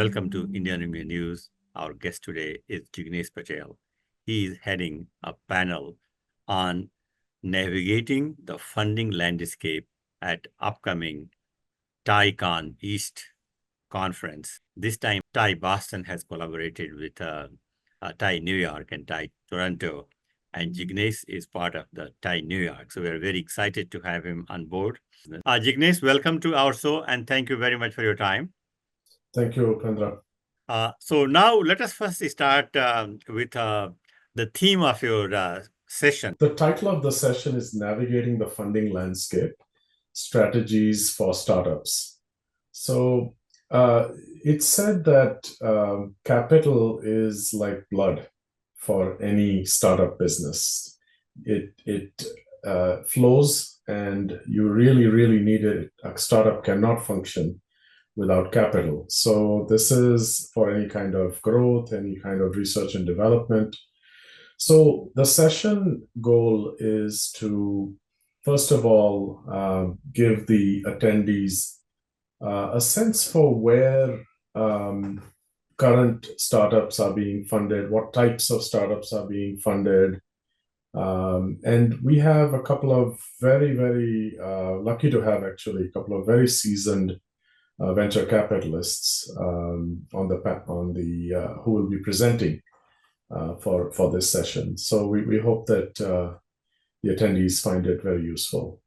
Welcome to Indian Review News. Our guest today is Jignesh Patel. He is heading a panel on navigating the funding landscape at upcoming TiECON East conference. This time, TiE Boston has collaborated with TiE New York and TiE Toronto, and Jignesh is part of the TiE New York. So we're very excited to have him on board. Jignesh, welcome to our show, and thank you very much for your time. Thank you, Kendra. So now let us first start with the theme of your session. The title of the session is Navigating the Funding Landscape, Strategies for Startups. So it's said that capital is like blood for any startup business. It flows, and you really need it. A startup cannot function without capital. So this is for any kind of growth, any kind of research and development. So the session goal is to, first of all, give the attendees a sense for where current startups are being funded, what types of startups are being funded. And we have a couple of very lucky to have actually a couple of very seasoned venture capitalists on the who will be presenting for this session. So we hope that the attendees find it very useful.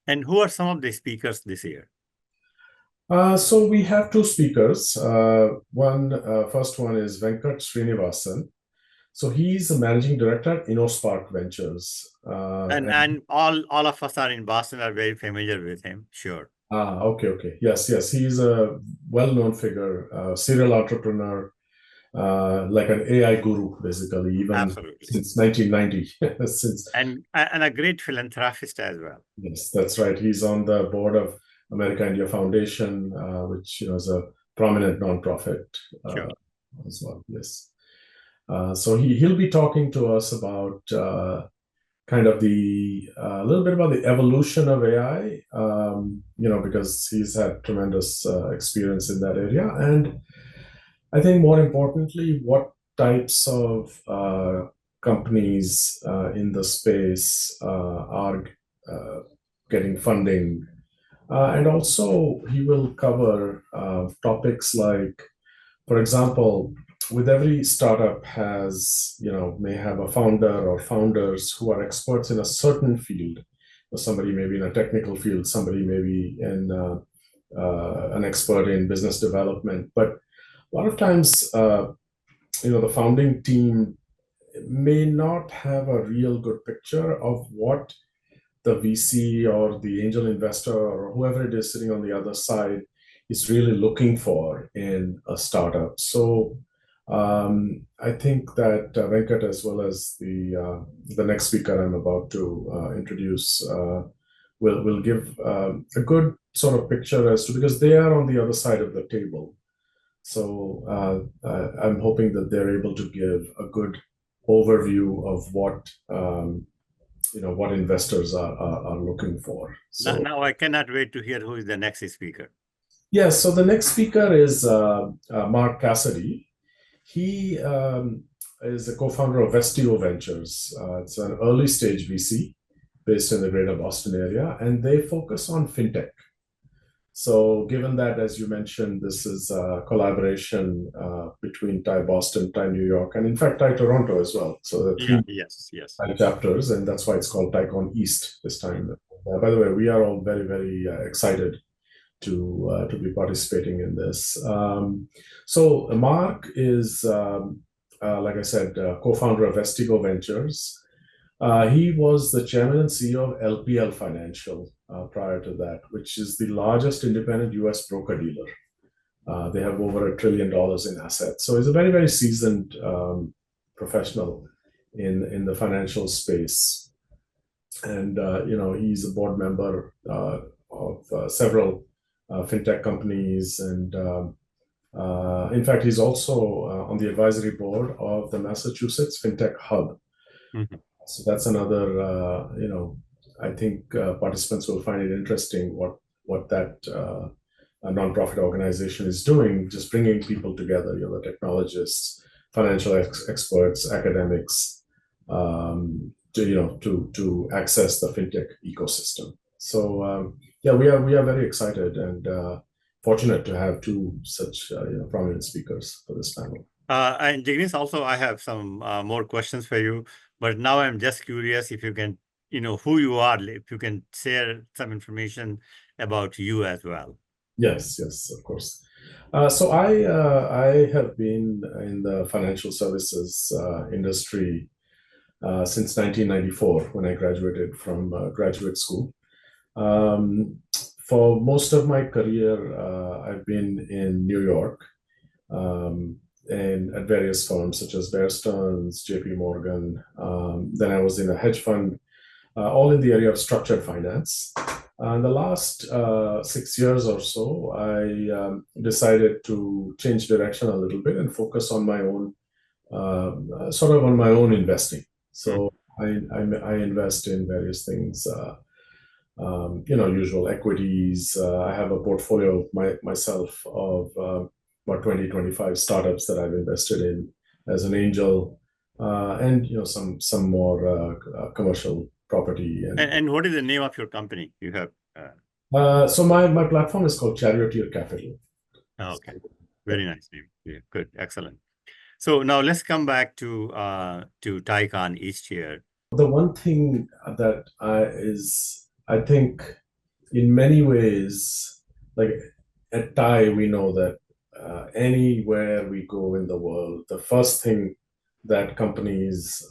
And who are some of the speakers this year? So we have two speakers. First one is Venkat Srinivasan. So he's the managing director at InnoSpark Ventures. And all of us are in Boston are very familiar with him, sure. Okay. Yes. He's a well-known figure, serial entrepreneur, like an AI guru, basically, even Absolutely. Since 1990. And a great philanthropist as well. Yes, that's right. He's on the board of America India Foundation, which is a prominent nonprofit Sure. as well. Yes. So he'll be talking to us about kind of a little bit about the evolution of AI, because he's had tremendous experience in that area. And I think more importantly, what types of companies in the space are getting funding. And also he will cover topics like, for example, with every startup may have a founder or founders who are experts in a certain field. So somebody may be in a technical field, somebody may be in an expert in business development. But a lot of times, the founding team may not have a real good picture of what the VC or the angel investor or whoever it is sitting on the other side is really looking for in a startup. So I think that Venkat, as well as the next speaker I'm about to introduce, will give a good sort of picture as to, because they are on the other side of the table. So I'm hoping that they're able to give a good overview of what what investors are looking for. So now I cannot wait to hear who is the next speaker. Yes, so the next speaker is Mark Casady. He is a co-founder of Vestio Ventures. It's an early stage VC based in the greater Boston area, and they focus on fintech. So given that, as you mentioned, this is a collaboration between TiE Boston, TiE New York, and in fact, TiE Toronto as well. So the three TiE chapters, and that's why it's called TiECON East this time. By the way, we are all very excited to be participating in this. So Mark is, like I said, co-founder of Vestio Ventures. He was the chairman and CEO of LPL Financial prior to that, which is the largest independent US broker-dealer. They have over $1 trillion in assets. So he's a very seasoned professional in the financial space. And, he's a board member of several fintech companies. And in fact, he's also on the advisory board of the Massachusetts FinTech Hub. Mm-hmm. So that's another, I think participants will find it interesting what that nonprofit organization is doing, just bringing people together, the technologists, financial experts, academics, to access the fintech ecosystem. So yeah, we are very excited and fortunate to have two such prominent speakers for this panel. And Jignesh, also, I have some more questions for you, but now I'm just curious if you can, who you are, if you can share some information about you as well. Yes, of course. So I have been in the financial services industry since 1994 when I graduated from graduate school. For most of my career, I've been in New York and at various firms such as Bear Stearns, JP Morgan. Then I was in a hedge fund, all in the area of structured finance. In the last 6 years or so, I decided to change direction a little bit and focus on my own, sort of on my own investing. So I invest in various things, usual equities. I have a portfolio of myself of about 20, 25 startups that I've invested in as an angel, and some more commercial property. And what is the name of your company you have? So my platform is called Charioteer Capital. Okay, very nice name. Yeah, good, excellent. So now let's come back to TiECON East here. The one thing that I think in many ways, like at TiE, we know that anywhere we go in the world, the first thing that companies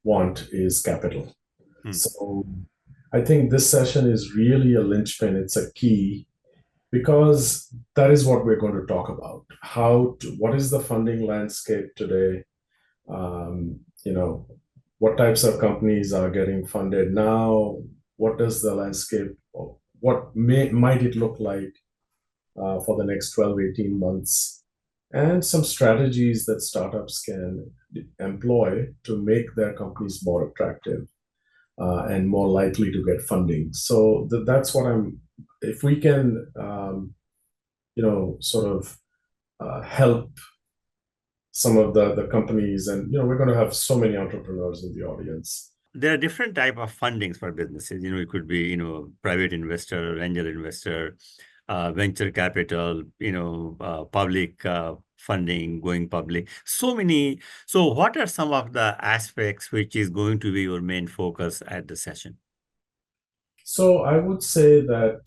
want is capital. So I think this session is really a linchpin. It's a key because that is what we're going to talk about. What is the funding landscape today? What types of companies are getting funded now? What does the landscape, might it look like for the next 12, 18 months? And some strategies that startups can employ to make their companies more attractive and more likely to get funding. So that's what if we can, sort of help some of the companies, and we're going to have so many entrepreneurs in the audience. There are different type of fundings for businesses. It could be private investor, angel investor, venture capital, public funding, going public. So many. So what are some of the aspects which is going to be your main focus at the session? So I would say that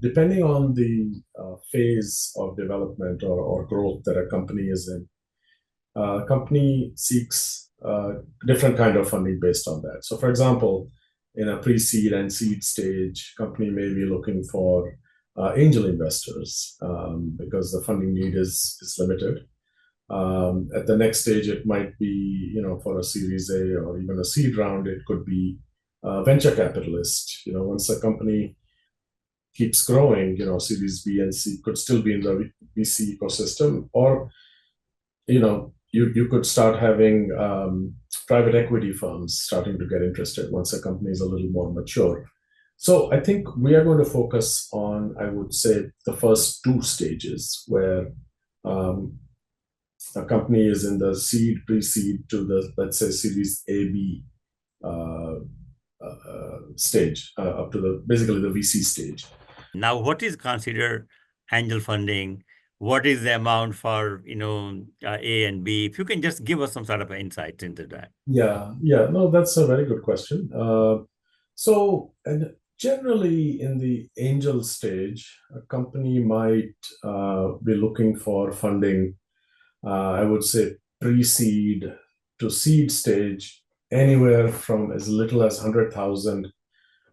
depending on the phase of development or growth that a company is in, company seeks different kind of funding based on that. So for example, in a pre-seed and seed stage, company may be looking for angel investors because the funding need is limited. At the next stage, it might be, for a Series A or even a seed round, it could be venture capitalist. Once a company keeps growing, Series B and C could still be in the VC ecosystem, or you could start having private equity firms starting to get interested once a company is a little more mature. So I think we are going to focus on, I would say, the first two stages where a company is in the seed, pre-seed to the, let's say, Series A, B stage, up to basically the VC stage. Now, what is considered angel funding? What is the amount for A and B? If you can just give us some sort of insight into that. Yeah, no, that's a very good question. And generally in the angel stage, a company might be looking for funding, I would say pre-seed to seed stage, anywhere from as little as 100,000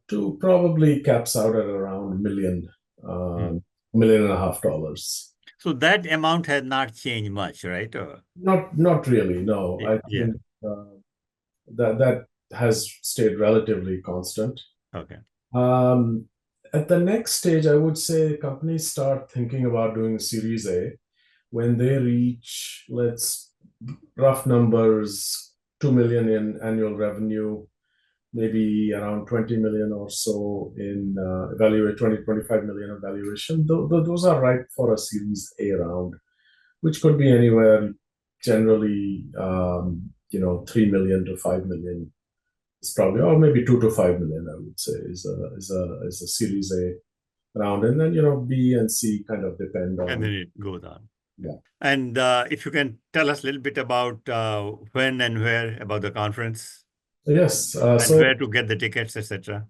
to probably caps out at around $1.5 million. So that amount has not changed much, right? Not really, no. Yeah. I think that has stayed relatively constant. Okay. At the next stage, I would say companies start thinking about doing Series A when they reach, rough numbers, 2 million in annual revenue, maybe around 20 million or so in evaluate 20-25 million of valuation. Those are ripe for a Series A round, which could be anywhere generally, 3 million to 5 million is probably, or maybe 2 to 5 million, I would say, is a Series A round, and then B and C kind of depend And on. then it goes on. Yeah. And if you can tell us a little bit about when and where about the conference Yes. and So where to get the tickets, etc.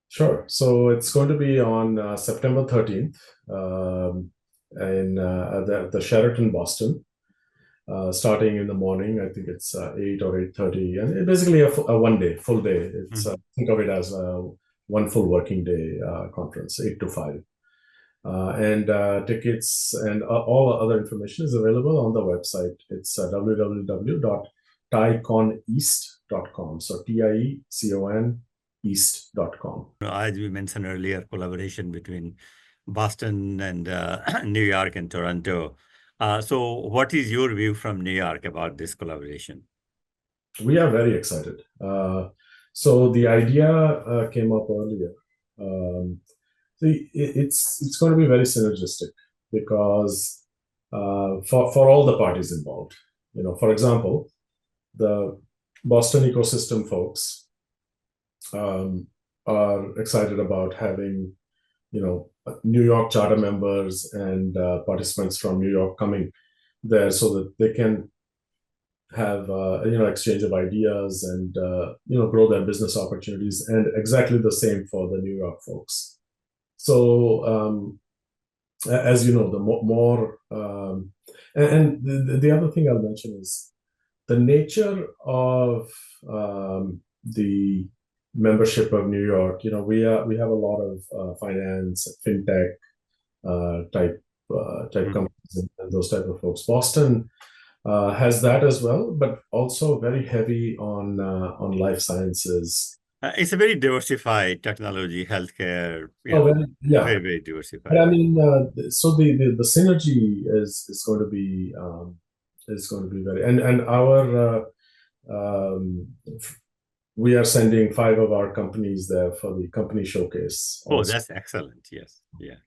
sure. So it's going to be on September 13th in the Sheraton, Boston. Starting in the morning. I think it's 8 or 8:30, and basically a one day, full day. It's think of it as a one full working day conference, 8 to 5. And tickets and all other information is available on the website. It's www.TiECONEast.com. So TIECON East.com. As we mentioned earlier, collaboration between Boston and New York and Toronto. So what is your view from New York about this collaboration? We are very excited. So the idea came up earlier. It's going to be very synergistic because for all the parties involved. For example, the Boston ecosystem folks are excited about having New York charter members and participants from New York coming there so that they can have exchange of ideas and grow their business opportunities, and exactly the same for the New York folks. So as you know, the more and the other thing I'll mention is the nature of the membership of New York. We have a lot of finance, fintech type companies and those type of folks. Boston has that as well, but also very heavy on life sciences. It's a very diversified technology, healthcare. Yeah, very diversified. But I mean, so the synergy is going to be very, and our we are sending 5 of our companies there for the company showcase. Oh, that's excellent. Yes. Yeah.